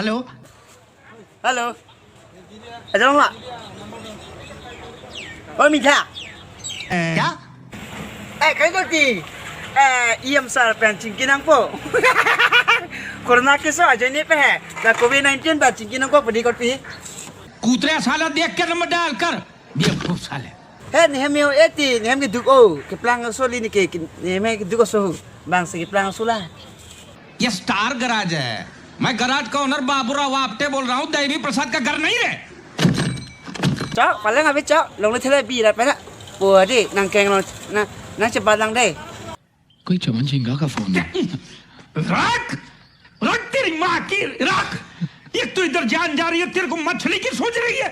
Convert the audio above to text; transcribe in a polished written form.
Hello hello ada orang nggak? Oh minta क्या kayu tadi iam sar pencing kinang po corona के सो aja ni pe na covid-19 pencing kinang po pedi kot pi कूतरे साला देख के number डाल कर बेवकूफ साले ni hem yo eti ni hem ke duk o ke plang so li ni ke ni hem ke duk so bang se ke plang so la ये star garage है मैं गराज का ओनर बाबूराव आपटे बोल रहा हूँ दैवी प्रसाद का घर नहीं है cok paling habis cok long le thele bi la pe na po di nang keng long na cepat lang deh कोई चमन सिंगा का फोन है रख रख तेरी माँ की रख एक तो इधर जान जा रही है तेरे को मछली की सोच रही है